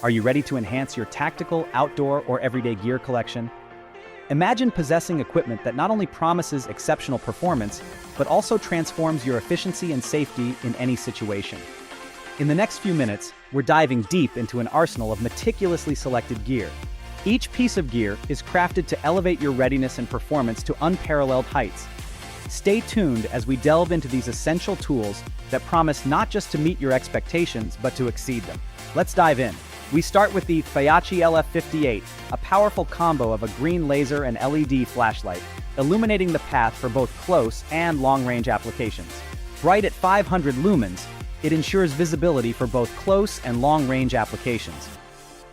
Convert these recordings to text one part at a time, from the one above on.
Are you ready to enhance your tactical, outdoor, or everyday gear collection? Imagine possessing equipment that not only promises exceptional performance, but also transforms your efficiency and safety in any situation. In the next few minutes, we're diving deep into an arsenal of meticulously selected gear. Each piece of gear is crafted to elevate your readiness and performance to unparalleled heights. Stay tuned as we delve into these essential tools that promise not just to meet your expectations, but to exceed them. Let's dive in. We start with the Fiai LF58, a powerful combo of a green laser and LED flashlight, illuminating the path for both close and long-range applications. Bright at 500 lumens, it ensures visibility for both close and long-range applications.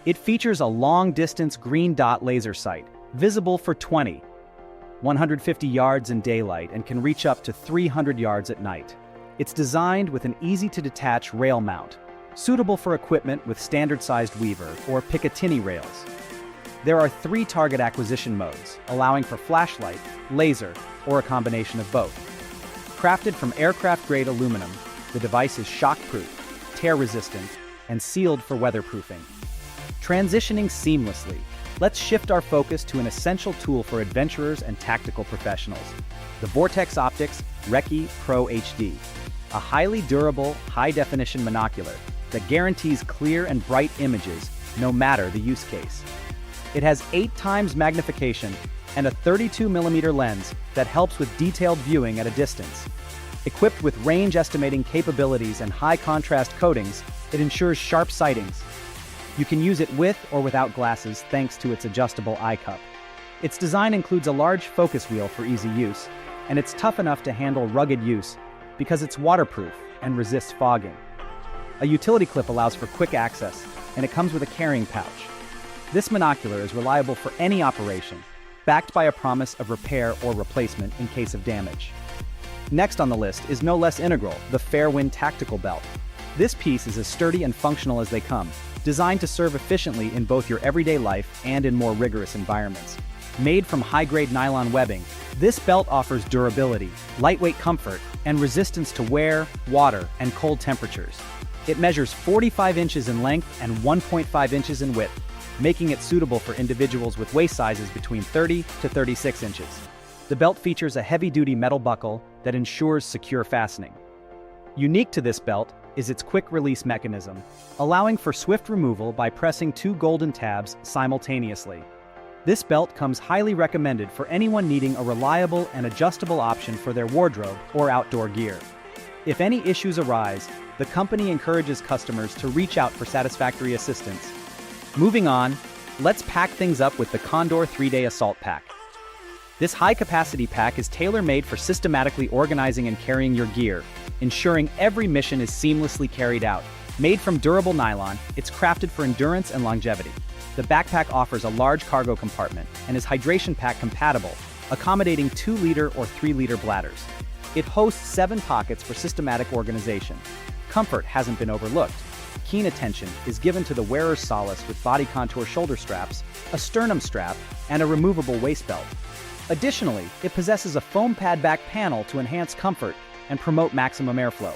It features a long-distance green dot laser sight, visible for 150 yards in daylight and can reach up to 300 yards at night. It's designed with an easy-to-detach rail mount, suitable for equipment with standard-sized Weaver or Picatinny rails. There are 3 target acquisition modes, allowing for flashlight, laser, or a combination of both. Crafted from aircraft-grade aluminum, the device is shock-proof, tear-resistant, and sealed for weatherproofing. Transitioning seamlessly, let's shift our focus to an essential tool for adventurers and tactical professionals, the Vortex Optics REI Pro HD, a highly durable, high-definition monocular that guarantees clear and bright images no matter the use case. It has 8 times magnification and a 32mm lens that helps with detailed viewing at a distance. Equipped with range estimating capabilities and high-contrast coatings, it ensures sharp sightings. You can use it with or without glasses thanks to its adjustable eye cup. Its design includes a large focus wheel for easy use, and it's tough enough to handle rugged use because it's waterproof and resists fogging. A utility clip allows for quick access, and it comes with a carrying pouch. This monocular is reliable for any operation, backed by a promise of repair or replacement in case of damage. Next on the list is no less integral, the Fairwind tactical belt. This piece is as sturdy and functional as they come, designed to serve efficiently in both your everyday life and in more rigorous environments. Made from high-grade nylon webbing, this belt offers durability, lightweight comfort, and resistance to wear, water, and cold temperatures. It measures 45 inches in length and 1.5 inches in width, making it suitable for individuals with waist sizes between 30 to 36 inches. The belt features a heavy-duty metal buckle that ensures secure fastening. Unique to this belt is its quick-release mechanism, allowing for swift removal by pressing 2 golden tabs simultaneously. This belt comes highly recommended for anyone needing a reliable and adjustable option for their wardrobe or outdoor gear. If any issues arise, the company encourages customers to reach out for satisfactory assistance. Moving on, let's pack things up with the Condor 3-Day Assault Pack. This high-capacity pack is tailor-made for systematically organizing and carrying your gear, ensuring every mission is seamlessly carried out. Made from durable nylon, it's crafted for endurance and longevity. The backpack offers a large cargo compartment and is hydration pack compatible, accommodating 2-liter or 3-liter bladders. It hosts 7 pockets for systematic organization. Comfort hasn't been overlooked. Keen attention is given to the wearer's solace with body contour shoulder straps, a sternum strap, and a removable waist belt. Additionally, it possesses a foam pad back panel to enhance comfort and promote maximum airflow.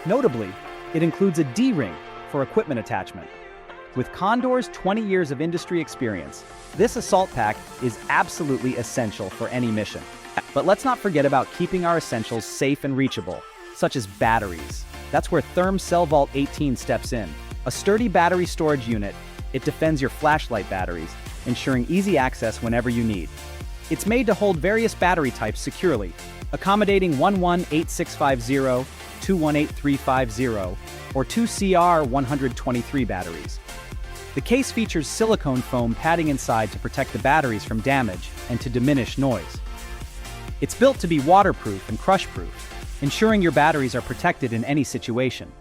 Notably, it includes a D-ring for equipment attachment. With Condor's 20 years of industry experience, this assault pack is absolutely essential for any mission. But let's not forget about keeping our essentials safe and reachable, such as batteries. That's where Thermacell Vault 18 steps in. A sturdy battery storage unit, it defends your flashlight batteries, ensuring easy access whenever you need. It's made to hold various battery types securely, accommodating 118650, 218350, or 2CR123 batteries. The case features silicone foam padding inside to protect the batteries from damage and to diminish noise. It's built to be waterproof and crush-proof, ensuring your batteries are protected in any situation.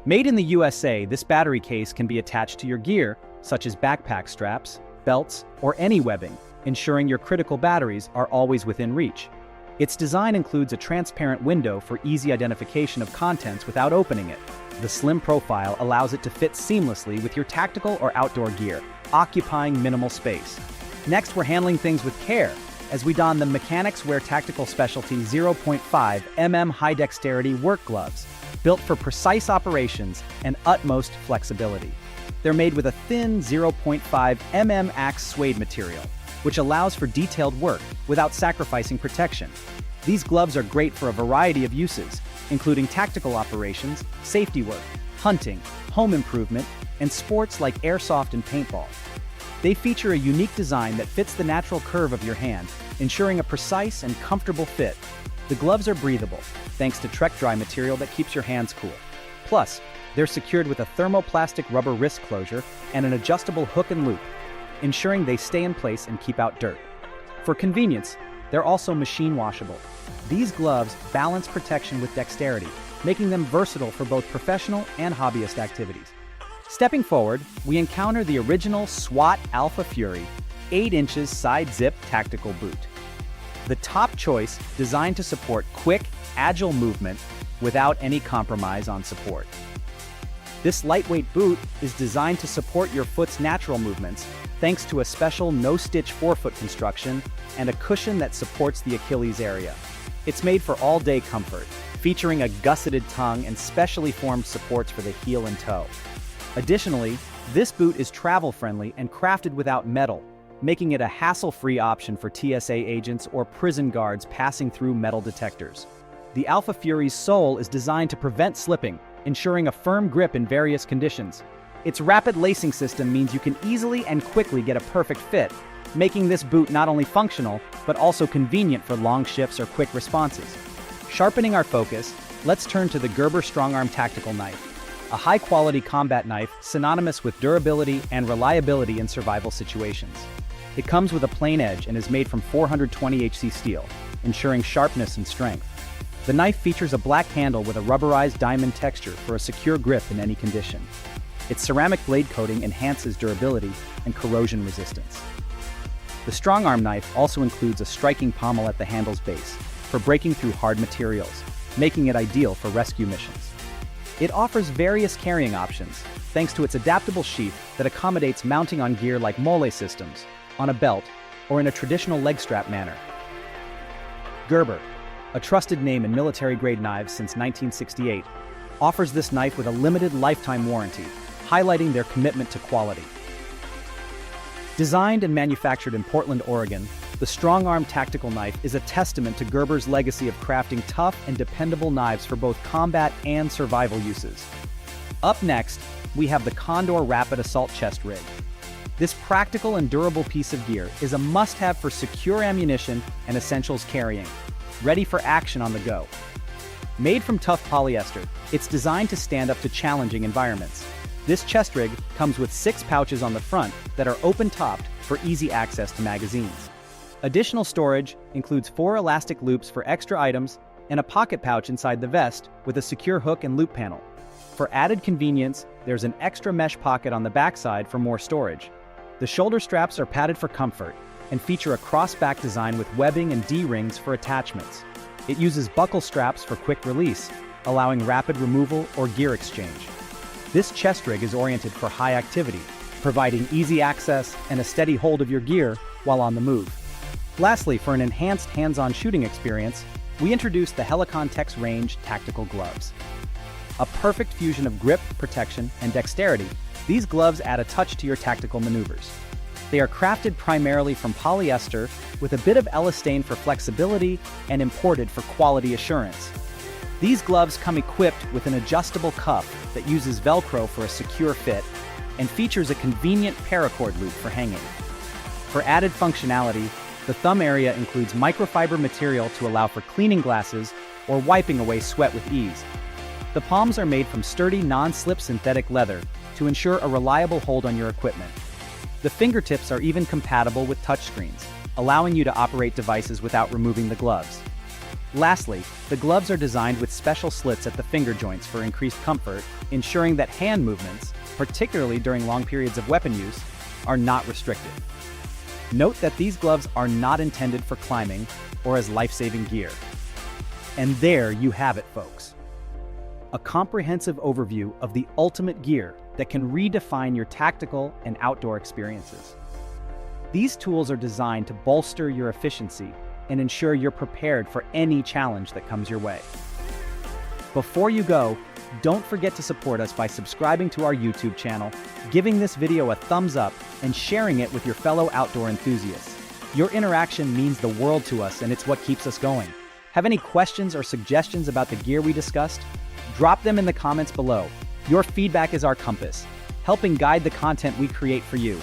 Made in the USA, this battery case can be attached to your gear, such as backpack straps, belts, or any webbing, ensuring your critical batteries are always within reach. Its design includes a transparent window for easy identification of contents without opening it. The slim profile allows it to fit seamlessly with your tactical or outdoor gear, occupying minimal space. Next, we're handling things with care, as we don the Mechanics Wear Tactical Specialty 0.5 mm high dexterity work gloves, built for precise operations and utmost flexibility. They're made with a thin 0.5 mm Axe suede material, which allows for detailed work without sacrificing protection. These gloves are great for a variety of uses, including tactical operations, safety work, hunting, home improvement, and sports like airsoft and paintball. They feature a unique design that fits the natural curve of your hand, ensuring a precise and comfortable fit. The gloves are breathable, thanks to Trek Dry material that keeps your hands cool. Plus, they're secured with a thermoplastic rubber wrist closure and an adjustable hook and loop, ensuring they stay in place and keep out dirt. For convenience, they're also machine washable. These gloves balance protection with dexterity, making them versatile for both professional and hobbyist activities. Stepping forward, we encounter the original SWAT Alpha Fury 8 inches side zip tactical boot. The top choice designed to support quick, agile movement without any compromise on support. This lightweight boot is designed to support your foot's natural movements thanks to a special no-stitch forefoot construction and a cushion that supports the Achilles area. It's made for all-day comfort, featuring a gusseted tongue and specially formed supports for the heel and toe. Additionally, this boot is travel-friendly and crafted without metal, making it a hassle-free option for TSA agents or prison guards passing through metal detectors. The Alpha Fury's sole is designed to prevent slipping, ensuring a firm grip in various conditions. Its rapid lacing system means you can easily and quickly get a perfect fit, making this boot not only functional, but also convenient for long shifts or quick responses. Sharpening our focus, let's turn to the Gerber Strongarm tactical knife, a high-quality combat knife synonymous with durability and reliability in survival situations. It comes with a plain edge and is made from 420 HC steel, ensuring sharpness and strength. The knife features a black handle with a rubberized diamond texture for a secure grip in any condition. Its ceramic blade coating enhances durability and corrosion resistance. The Strongarm knife also includes a striking pommel at the handle's base for breaking through hard materials, making it ideal for rescue missions. It offers various carrying options, thanks to its adaptable sheath that accommodates mounting on gear like mole systems, on a belt, or in a traditional leg strap manner. Gerber, a trusted name in military-grade knives since 1968, offers this knife with a limited lifetime warranty, highlighting their commitment to quality. Designed and manufactured in Portland, Oregon, the Strongarm tactical knife is a testament to Gerber's legacy of crafting tough and dependable knives for both combat and survival uses. Up next, we have the Condor Rapid Assault Chest Rig. This practical and durable piece of gear is a must-have for secure ammunition and essentials carrying, ready for action on the go. Made from tough polyester, it's designed to stand up to challenging environments. This chest rig comes with 6 pouches on the front that are open-topped for easy access to magazines. Additional storage includes 4 elastic loops for extra items and a pocket pouch inside the vest with a secure hook and loop panel. For added convenience, there's an extra mesh pocket on the backside for more storage. The shoulder straps are padded for comfort and feature a cross-back design with webbing and D-rings for attachments. It uses buckle straps for quick release, allowing rapid removal or gear exchange. This chest rig is oriented for high activity, providing easy access and a steady hold of your gear while on the move. Lastly, for an enhanced hands-on shooting experience, we introduced the Helic Contex range tactical gloves. A perfect fusion of grip, protection, and dexterity, these gloves add a touch to your tactical maneuvers. They are crafted primarily from polyester with a bit of elastane for flexibility and imported for quality assurance. These gloves come equipped with an adjustable cuff that uses Velcro for a secure fit and features a convenient paracord loop for hanging. For added functionality, the thumb area includes microfiber material to allow for cleaning glasses or wiping away sweat with ease. The palms are made from sturdy, non-slip synthetic leather to ensure a reliable hold on your equipment. The fingertips are even compatible with touchscreens, allowing you to operate devices without removing the gloves. Lastly, the gloves are designed with special slits at the finger joints for increased comfort, ensuring that hand movements, particularly during long periods of weapon use, are not restricted. Note that these gloves are not intended for climbing or as life-saving gear. And there you have it, folks. A comprehensive overview of the ultimate gear that can redefine your tactical and outdoor experiences. These tools are designed to bolster your efficiency and ensure you're prepared for any challenge that comes your way. Before you go, don't forget to support us by subscribing to our YouTube channel, giving this video a thumbs up, and sharing it with your fellow outdoor enthusiasts. Your interaction means the world to us, and it's what keeps us going. Have any questions or suggestions about the gear we discussed? Drop them in the comments below. Your feedback is our compass, helping guide the content we create for you.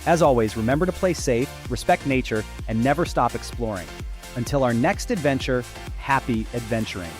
As always, remember to play safe, respect nature, and never stop exploring. Until our next adventure, happy adventuring.